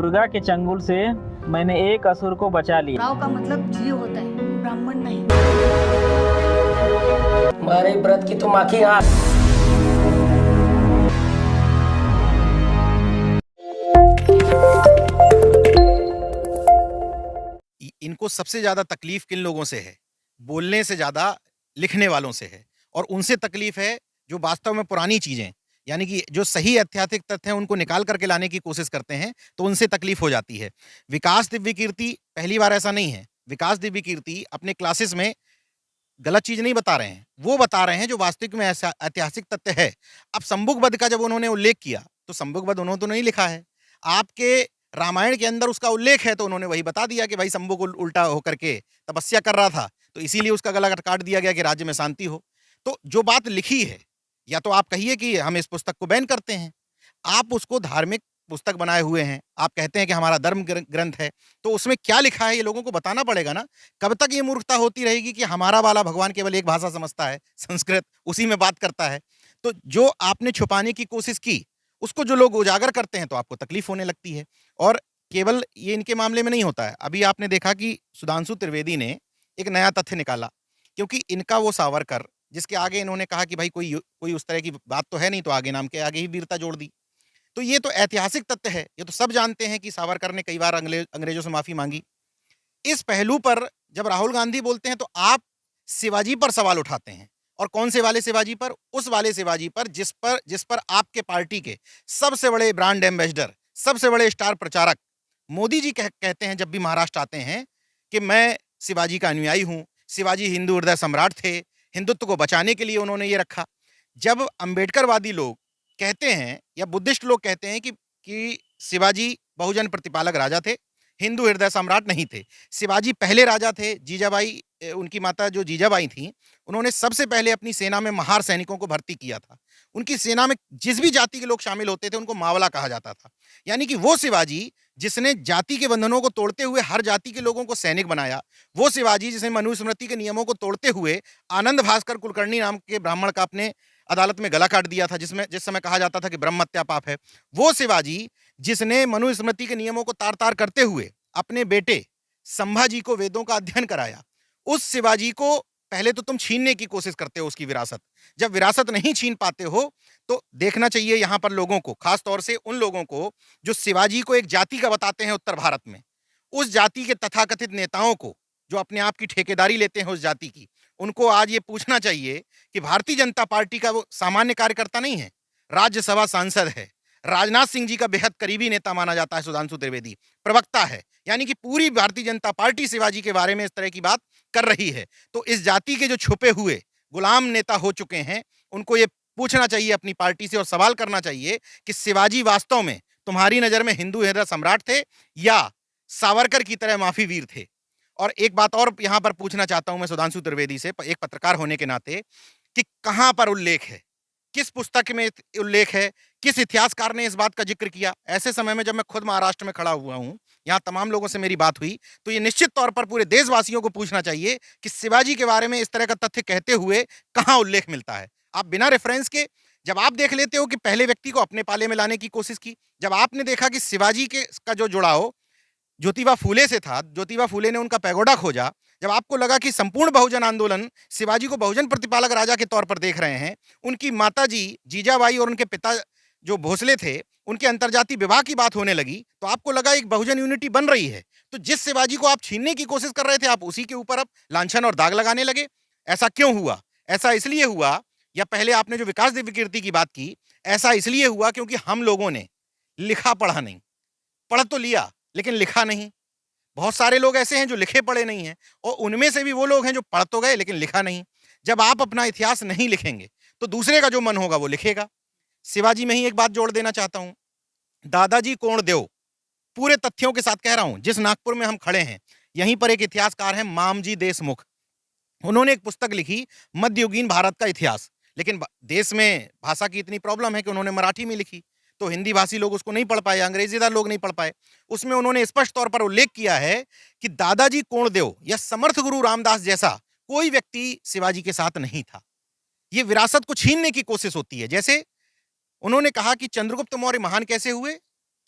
दुर्गा के चंगुल से मैंने एक असुर को बचा लिया। राव का मतलब जीव होता है, ब्राह्मण नहीं। तुम्हारे व्रत की तो माखी आंख। इनको सबसे ज्यादा तकलीफ किन लोगों से है? बोलने से ज्यादा लिखने वालों से है। और उनसे तकलीफ है जो वास्तव में पुरानी चीजें, यानी कि जो सही ऐतिहासिक तथ्य हैं उनको निकाल करके लाने की कोशिश करते हैं, तो उनसे तकलीफ हो जाती है। विकास दिव्य कीर्ति पहली बार ऐसा नहीं है। विकास दिव्य कीर्ति अपने क्लासेस में गलत चीज नहीं बता रहे हैं, वो बता रहे हैं जो वास्तविक में ऐसा ऐतिहासिक तथ्य है। अब संबुकवध का जब उन्होंने उल्लेख किया तो संबुकवध उन्होंने तो नहीं लिखा है, आपके रामायण के अंदर उसका उल्लेख है, तो उन्होंने वही बता दिया कि भाई शंभु को उल्टा होकर के तपस्या कर रहा था, तो इसीलिए उसका गला काट दिया गया कि राज्य में शांति हो। तो जो बात लिखी है, या तो आप कहिए कि हम इस पुस्तक को बैन करते हैं, आप उसको धार्मिक पुस्तक बनाए हुए हैं, आप कहते हैं कि हमारा धर्म ग्रंथ है, तो उसमें क्या लिखा है ये लोगों को बताना पड़ेगा ना। कब तक ये मूर्खता होती रहेगी कि हमारा वाला भगवान केवल एक भाषा समझता है, संस्कृत, उसी में बात करता है। तो जो आपने छुपाने की कोशिश की उसको जो लोग उजागर करते हैं तो आपको तकलीफ होने लगती है। और केवल ये इनके मामले में नहीं होता है। अभी आपने देखा कि सुधांशु त्रिवेदी ने एक नया तथ्य निकाला, क्योंकि इनका वो सावरकर जिसके आगे इन्होंने कहा कि भाई कोई उस तरह की बात तो है नहीं, तो आगे नाम के आगे ही वीरता जोड़ दी। तो ये तो ऐतिहासिक तथ्य है, ये तो सब जानते हैं कि सावरकर ने कई बार अंग्रेजों से माफी मांगी। इस पहलू पर जब राहुल गांधी बोलते हैं तो आप शिवाजी पर सवाल उठाते हैं। और कौन से वाले शिवाजी पर? उस वाले शिवाजी पर जिस पर आपके पार्टी के सबसे बड़े ब्रांड एम्बेसडर, सबसे बड़े स्टार प्रचारक मोदी जी कहते हैं जब भी महाराष्ट्र आते हैं कि मैं शिवाजी का अनुयायी हूं, शिवाजी हिंदू हृदय सम्राट थे, हिंदुत्व को बचाने के लिए उन्होंने ये रखा। जब अंबेडकरवादी लोग कहते हैं या बुद्धिस्ट लोग कहते हैं कि शिवाजी बहुजन प्रतिपालक राजा थे, हिंदू हृदय सम्राट नहीं थे, शिवाजी पहले राजा थे। जीजाबाई, उनकी माता जो जीजाबाई थी, उन्होंने सबसे पहले अपनी सेना में महार सैनिकों को भर्ती किया था। उनकी सेना में जिस भी जाति के लोग शामिल होते थे उनको मावला कहा जाता था। यानी कि वो शिवाजी जिसने जाति के बंधनों को तोड़ते हुए हर जाति के लोगों को सैनिक बनाया, वो शिवाजी जिसने मनुस्मृति के नियमों को तोड़ते हुए आनंद भास्कर कुलकर्णी नाम के ब्राह्मण का अपने अदालत में गला काट दिया था, जिस समय कहा जाता था कि ब्रह्म हत्या पाप है, वो शिवाजी जिसने मनुस्मृति के नियमों को तार तार करते हुए अपने बेटे संभाजी को वेदों का अध्ययन कराया, उस शिवाजी को पहले तो तुम छीनने की कोशिश करते हो उसकी विरासत। जब विरासत नहीं छीन पाते हो तो देखना चाहिए यहां पर लोगों को, खास तौर से उन लोगों को जो शिवाजी को एक जाति का बताते हैं उत्तर भारत में, उस जाति के तथाकथित नेताओं को जो अपने आप की ठेकेदारी लेते हैं उस जाति की, उनको आज ये पूछना चाहिए कि भारतीय जनता पार्टी का वो सामान्य कार्यकर्ता नहीं है, राज्यसभा सांसद है, राजनाथ सिंह जी का बेहद करीबी नेता माना जाता है सुधांशु त्रिवेदी, प्रवक्ता है, यानी कि पूरी भारतीय जनता पार्टी शिवाजी के बारे में इस तरह की बात कर रही है। तो इस जाति के जो छुपे हुए गुलाम नेता हो चुके हैं उनको ये पूछना चाहिए अपनी पार्टी से और सवाल करना चाहिए कि शिवाजी वास्तव में तुम्हारी नजर में हिंदू हृदय सम्राट थे या सावरकर की तरह माफी वीर थे। और एक बात और यहां पर पूछना चाहता हूं मैं सुधांशु त्रिवेदी से, एक पत्रकार होने के नाते, कि कहां पर उल्लेख है, किस पुस्तक में उल्लेख है, किस इतिहासकार ने इस बात का जिक्र किया? ऐसे समय में जब मैं खुद महाराष्ट्र में खड़ा हुआ हूं, यहां तमाम लोगों से मेरी बात हुई, तो ये निश्चित तौर पर पूरे देशवासियों को पूछना चाहिए कि शिवाजी के बारे में इस तरह का तथ्य कहते हुए कहां उल्लेख मिलता है। आप बिना रेफरेंस के जब आप देख लेते हो कि पहले व्यक्ति को अपने पाले में लाने की कोशिश की, जब आपने देखा कि शिवाजी के का जो जुड़ाव ज्योतिबा फूले से था, ज्योतिबा फूले ने उनका पैगोडा खोजा, जब आपको लगा कि संपूर्ण बहुजन आंदोलन शिवाजी को बहुजन प्रतिपालक राजा के तौर पर देख रहे हैं, उनकी माताजी जीजाबाई और उनके पिता जो भोसले थे उनके अंतरजातीय विवाह की बात होने लगी, तो आपको लगा एक बहुजन यूनिटी बन रही है। तो जिस शिवाजी को आप छीनने की कोशिश कर रहे थे, आप उसी के ऊपर अब लांछन और दाग लगाने लगे। ऐसा क्यों हुआ? ऐसा इसलिए हुआ, या पहले आपने जो विकास दिव्य कीर्ति की बात की, ऐसा इसलिए हुआ क्योंकि हम लोगों ने लिखा पढ़ा नहीं। पढ़ तो लिया लेकिन लिखा नहीं। बहुत सारे लोग ऐसे हैं जो लिखे पढ़े नहीं हैं, और उनमें से भी वो लोग हैं जो पढ़ तो गए लेकिन लिखा नहीं। जब आप अपना इतिहास नहीं लिखेंगे तो दूसरे का जो मन होगा वो लिखेगा। शिवाजी में ही एक बात जोड़ देना चाहता हूं, दादाजी कोंडदेव, पूरे तथ्यों के साथ कह रहा हूं, जिस नागपुर में हम खड़े हैं यहीं पर एक इतिहासकार है मामजी देशमुख, उन्होंने एक पुस्तक लिखी मध्ययुगीन भारत का इतिहास। लेकिन देश में भाषा की इतनी प्रॉब्लम है कि उन्होंने मराठी में लिखी, तो हिंदी भाषी लोग उसको नहीं पढ़ पाए, अंग्रेजीदार लोग नहीं पढ़ पाए। उसमें उन्होंने स्पष्ट तौर पर उल्लेख किया है कि दादाजी कोंडदेव या समर्थ गुरु रामदास जैसा कोई व्यक्ति शिवाजी के साथ नहीं था। ये विरासत को छीनने की कोशिश होती है। जैसे उन्होंने कहा कि चंद्रगुप्त मौर्य महान कैसे हुए?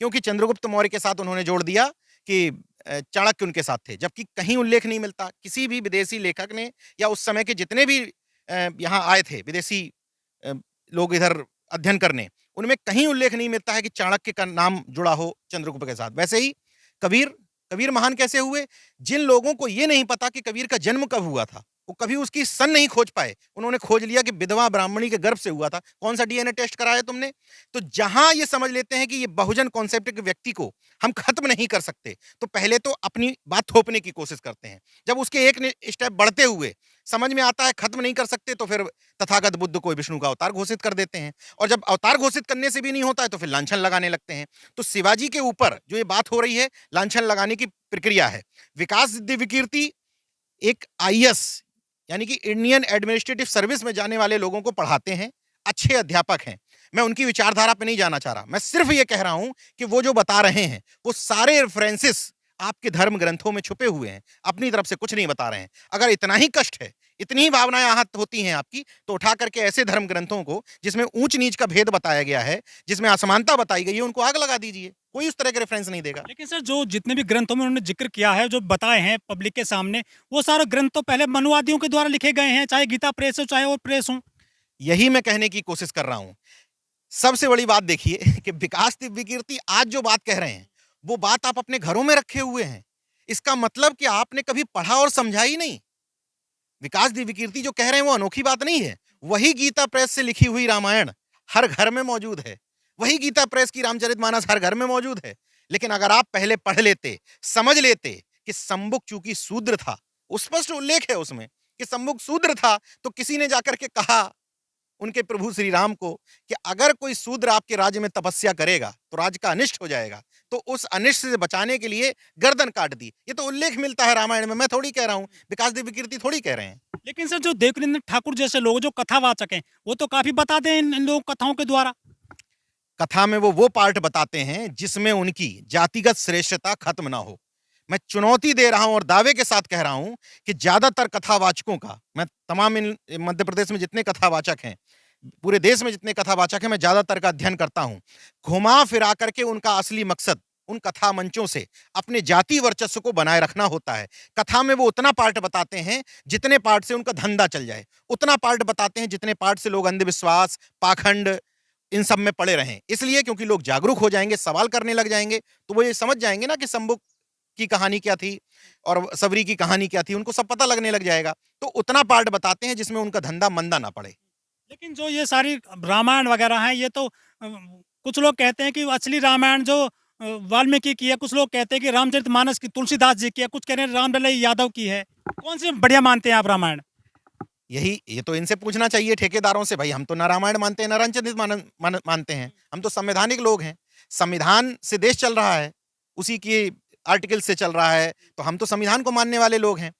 क्योंकि चंद्रगुप्त मौर्य के साथ उन्होंने जोड़ दिया कि चाणक्य उनके साथ थे, जबकि कहीं उल्लेख नहीं मिलता किसी भी विदेशी लेखक ने या उस समय के जितने भी यहाँ आए थे विदेशी अ, लोग इधर अध्ययन करने, उनमें कहीं उल्लेख नहीं मिलता है कि चाणक्य का नाम जुड़ा हो चंद्रगुप्त के साथ। वैसे ही कबीर कबीर महान कैसे हुए? जिन लोगों को ये नहीं पता कि कबीर का जन्म कब हुआ था, वो कभी उसकी सन नहीं खोज पाए, उन्होंने खोज लिया कि विधवा ब्राह्मणी के गर्भ से हुआ था। कौन सा डीएनए टेस्ट कराया तुमने? तो जहां ये समझ लेते हैं कि ये बहुजन कॉन्सेप्ट के व्यक्ति को हम खत्म नहीं कर सकते, तो पहले तो अपनी बात थोपने की कोशिश करते हैं। जब उसके एक स्टेप बढ़ते हुए समझ में आता है खत्म नहीं कर सकते, तो फिर तथागत बुद्ध को विष्णु का अवतार घोषित कर देते हैं, और जब अवतार घोषित करने से भी नहीं होता है तो फिर लांछन लगाने लगते हैं। तो शिवाजी के ऊपर जो ये बात हो रही है, लांछन लगाने की प्रक्रिया है। विकास दिव्य कीर्ति एक आईएएस यानी कि इंडियन एडमिनिस्ट्रेटिव सर्विस में जाने वाले लोगों को पढ़ाते हैं, अच्छे अध्यापक हैं। मैं उनकी विचारधारा पे नहीं जाना चाह रहा, मैं सिर्फ ये कह रहा हूं कि वो जो बता रहे हैं वो सारे रेफरेंसेस आपके धर्म ग्रंथों में छुपे हुए हैं, अपनी तरफ से कुछ नहीं बता रहे हैं। अगर इतना ही कष्ट है, इतनी ही भावनाएं आहत होती हैं आपकी, तो उठा करके ऐसे धर्म ग्रंथों को जिसमें ऊंच नीच का भेद बताया गया है, जिसमें असमानता बताई गई है, उनको आग लगा दीजिए। कोई उस तरह के रेफरेंस नहीं देगा। लेकिन सर जो जितने भी ग्रंथों में उन्होंने जिक्र किया है, जो बताए हैं पब्लिक के सामने, वो सारे ग्रंथ तो पहले मनुवादियों के द्वारा लिखे गए हैं, चाहे गीता प्रेस हो चाहे और प्रेस हो। यही मैं कहने की कोशिश कर रहा हूं। सबसे बड़ी बात देखिए कि विकास दिव्य कीर्ति आज जो बात कह रहे हैं, वो बात आप अपने घरों में रखे हुए हैं। इसका मतलब कि आपने कभी पढ़ा और समझा ही नहीं। विकास दिव्य कीर्ति जो कह रहे हैं वो अनोखी बात नहीं है। वही गीता प्रेस से लिखी हुई रामायण हर घर में मौजूद है, वही गीता प्रेस की रामचरितमानस हर घर में मौजूद है। लेकिन अगर आप पहले पढ़ लेते, समझ लेते कि सम्मुख चूंकि शूद्र था, स्पष्ट उल्लेख है उसमें कि सम्मुख शूद्र था, तो किसी ने जाकर के कहा उनके प्रभु श्री राम को कि अगर कोई शूद्र आपके राज्य में तपस्या करेगा तो राज्य का अनिष्ट हो जाएगा, तो उस अनिष्ट से बचाने के लिए गर्दन काट दी। ये तो उल्लेख मिलता है रामायण में, मैं थोड़ी कह रहा हूं, विकास दिव्य कीर्ति थोड़ी कह रहे हैं। लेकिन सर जो देवकीनंदन ठाकुर जैसे लोग जो कथावाचक हैं, वो तो काफी बताते हैं इन लोग कथाओं के द्वारा। कथा में वो पार्ट बताते हैं जिसमें उनकी जातिगत श्रेष्ठता खत्म ना हो। मैं चुनौती दे रहा हूं और दावे के साथ कह रहा हूं कि ज्यादातर कथावाचकों का, मैं तमाम इन मध्य प्रदेश में जितने कथावाचक हैं, पूरे देश में जितने कथावाचक हैं, मैं ज्यादातर का अध्ययन करता हूं। घुमा फिरा करके उनका असली मकसद उन कथा मंचों से अपने जाति वर्चस्व को बनाए रखना होता है। कथा में वो उतना पार्ट बताते हैं जितने पार्ट से उनका धंधा चल जाए, उतना पार्ट बताते हैं जितने पार्ट से लोग अंधविश्वास, पाखंड, इन सब में पड़े रहें। इसलिए क्योंकि लोग जागरूक हो जाएंगे, सवाल करने लग जाएंगे, तो वो ये समझ जाएंगे ना कि शंभु की कहानी क्या थी और सबरी की कहानी क्या थी, उनको सब पता लगने लग जाएगा। तो उतना पार्ट बताते हैं जिसमें उनका धंधा मंदा ना पड़े। लेकिन जो ये सारी रामायण वगैरह हैं, ये तो कुछ लोग कहते हैं कि असली रामायण जो वाल्मीकि की है, कुछ लोग कहते हैं कि रामचरितमानस की तुलसीदास जी की है, कुछ कह रहे हैं रामलला यादव की है। कौन सी बढ़िया मानते हैं आप रामायण? ये तो इनसे पूछना चाहिए ठेकेदारों से। भाई हम तो ना रामायण मानते हैं ना रामचरित मानते हैं, हम तो संवैधानिक लोग हैं। संविधान से देश चल रहा है, उसी की आर्टिकल से चल रहा है, तो हम तो संविधान को मानने वाले लोग हैं।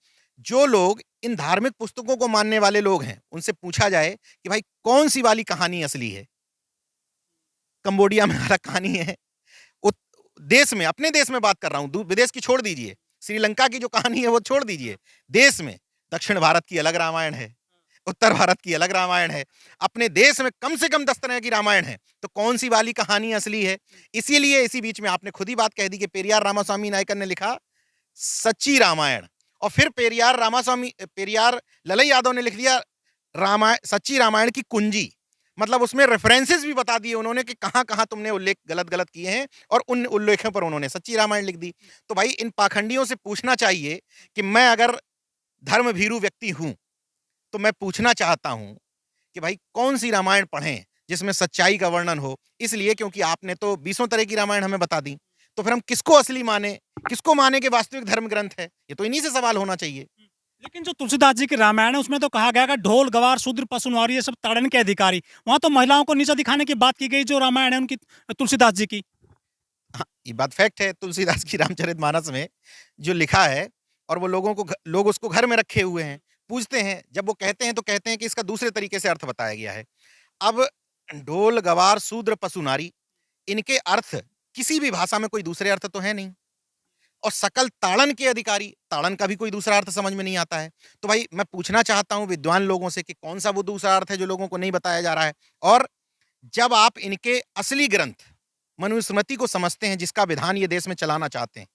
जो लोग इन धार्मिक पुस्तकों को मानने वाले लोग हैं, उनसे पूछा जाए कि भाई कौन सी वाली कहानी असली है। कंबोडिया में अलग कहानी है, देश में, अपने देश में बात कर रहा हूं, विदेश की छोड़ दीजिए, श्रीलंका की जो कहानी है वो छोड़ दीजिए। देश में दक्षिण भारत की अलग रामायण है, उत्तर भारत की अलग रामायण है, अपने देश में कम से कम 10 तरह की रामायण है। तो कौन सी वाली कहानी असली है? इसीलिए इसी बीच में आपने खुद ही बात कह दी कि पेरियार रामास्वामी नायकर ने लिखा सच्ची रामायण, और फिर पेरियार ललई यादव ने लिख दिया सच्ची रामायण की कुंजी। मतलब उसमें रेफरेंसेस भी बता दिए उन्होंने कि कहां कहां तुमने उल्लेख गलत किए हैं, और उन उल्लेखों पर उन्होंने सच्ची रामायण लिख दी। तो भाई इन पाखंडियों से पूछना चाहिए कि मैं अगर धर्म भीरू व्यक्ति हूं तो मैं पूछना चाहता हूं कि भाई कौन सी रामायण पढ़ें जिसमें सच्चाई का वर्णन हो। इसलिए क्योंकि आपने तो 20 तरह की रामायण हमें बता दी, तो फिर हम किसको असली माने, किसको माने कि वास्तविक धर्म ग्रंथ है? ये तो इन्हीं से सवाल होना चाहिए। लेकिन जो तुलसीदास जी की रामायण है, उसमें तो कहा गया कि ढोल गवार शूद्र पशुनवारी ये सब ताड़न के अधिकारी, वहां तो महिलाओं को नीचा दिखाने की बात की गई जो रामायण है उनकी, तुलसीदास जी की। हाँ, ये बात फैक्ट है। तुलसीदास की रामचरितमानस में जो लिखा है, और वो लोग उसको घर में रखे हुए हैं, पूछते हैं, जब वो कहते हैं तो कहते हैं कि इसका दूसरे तरीके से अर्थ बताया गया है। अब ढोल गवार शूद्र पशु नारी, इनके अर्थ किसी भी भाषा में कोई दूसरे अर्थ तो है नहीं, और सकल ताड़न के अधिकारी, ताड़न का भी कोई दूसरा अर्थ समझ में नहीं आता है। तो भाई मैं पूछना चाहता हूं विद्वान लोगों से कि कौन सा वो दूसरा अर्थ है जो लोगों को नहीं बताया जा रहा है। और जब आप इनके असली ग्रंथ मनुस्मृति को समझते हैं जिसका विधान ये देश में चलाना चाहते हैं।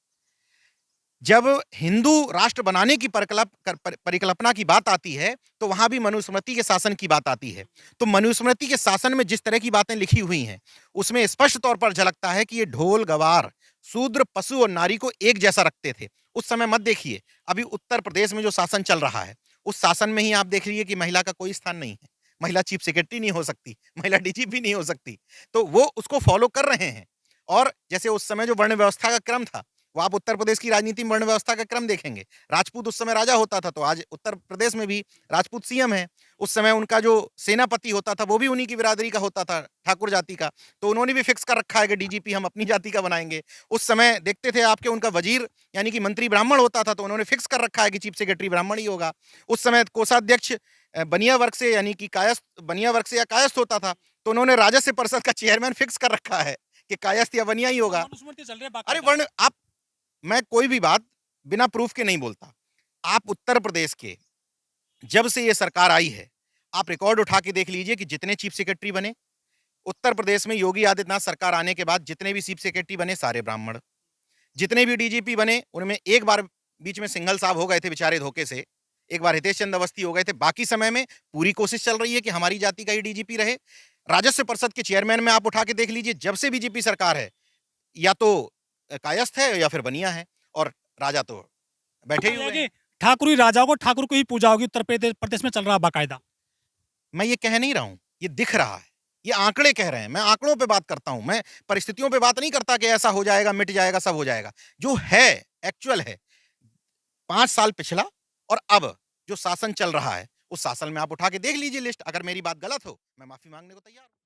जब हिंदू राष्ट्र बनाने की परिकल्पना की बात आती है तो वहां भी मनुस्मृति के शासन की बात आती है। तो मनुस्मृति के शासन में जिस तरह की बातें लिखी हुई हैं उसमें स्पष्ट तौर पर झलकता है कि ये ढोल गवार शूद्र पशु और नारी को एक जैसा रखते थे। उस समय मत देखिए, अभी उत्तर प्रदेश में जो शासन चल रहा है उस शासन में ही आप देख लीजिए कि महिला का कोई स्थान नहीं है। महिला चीफ सेक्रेटरी नहीं हो सकती, महिला डीजीपी नहीं हो सकती। तो वो उसको फॉलो कर रहे हैं। और जैसे उस समय जो वर्ण व्यवस्था का क्रम था, वो आप उत्तर प्रदेश की राजनीति में वर्ण व्यवस्था का क्रम देखेंगे। राजपूत उस समय राजा होता था, तो आज उत्तर प्रदेश में भी राजपूत सीएम है। उस समय उनका जो सेनापति होता था वो भी उन्हीं की बिरादरी का होता था, ठाकुर जाति का। तो उन्होंने भी फिक्स कर रखा है कि डीजीपी हम अपनी जाति का बनाएंगे। उस समय देखते थे आपके उनका वजीर यानी कि मंत्री ब्राह्मण होता था, तो उन्होंने फिक्स कर रखा है कि चीफ सेक्रेटरी ब्राह्मण ही होगा। उस समय कोषाध्यक्ष बनिया वर्ग से यानी कि कायस्थ, बनिया वर्ग से या कायस्थ होता था, तो उन्होंने राजस्व परिषद का चेयरमैन फिक्स कर रखा है कि कायस्थ या बनिया ही होगा। मनुस्मृति चल रही है अरे बाकायदा। वर्ण, आप, मैं कोई भी बात बिना प्रूफ के नहीं बोलता। आप उत्तर प्रदेश के जब से ये सरकार आई है, आप रिकॉर्ड उठा के देख लीजिए कि जितने चीफ सेक्रेटरी बने उत्तर प्रदेश में योगी आदित्यनाथ सरकार आने के बाद, जितने भी चीफ सेक्रेटरी बने सारे ब्राह्मण, जितने भी डीजीपी बने उनमें एक बार बीच में सिंघल साहब हो गए थे बेचारे धोखे से, एक बार हितेश चंद्र अवस्थी हो गए थे। बाकी समय में पूरी कोशिश चल रही है कि हमारी जाति का ही डीजीपी रहे। राजस्व परिषद के चेयरमैन में आप उठा के देख लीजिए, जब से बीजेपी सरकार है या तो कायस्थ है या फिर बनिया है, और राजा तो बैठे ही हुए हैं। ठाकुरी राजाओं को ठाकुर को ही पूजा होगी उत्तर प्रदेश में चल रहा है बाकायदा। मैं ये कह नहीं रहा हूं, ये दिख रहा है, ये आंकड़े कह रहे हैं। मैं आंकड़ों पे बात करता हूं, मैं परिस्थितियों पे बात नहीं करता कि ऐसा हो जाएगा, मिट जाएगा, सब हो जाएगा। जो है एक्चुअल है। 5 साल पिछला और अब जो शासन चल रहा है उस शासन में आप उठा के देख लीजिए लिस्ट। अगर मेरी बात गलत हो मैं माफी मांगने को तैयार हूं।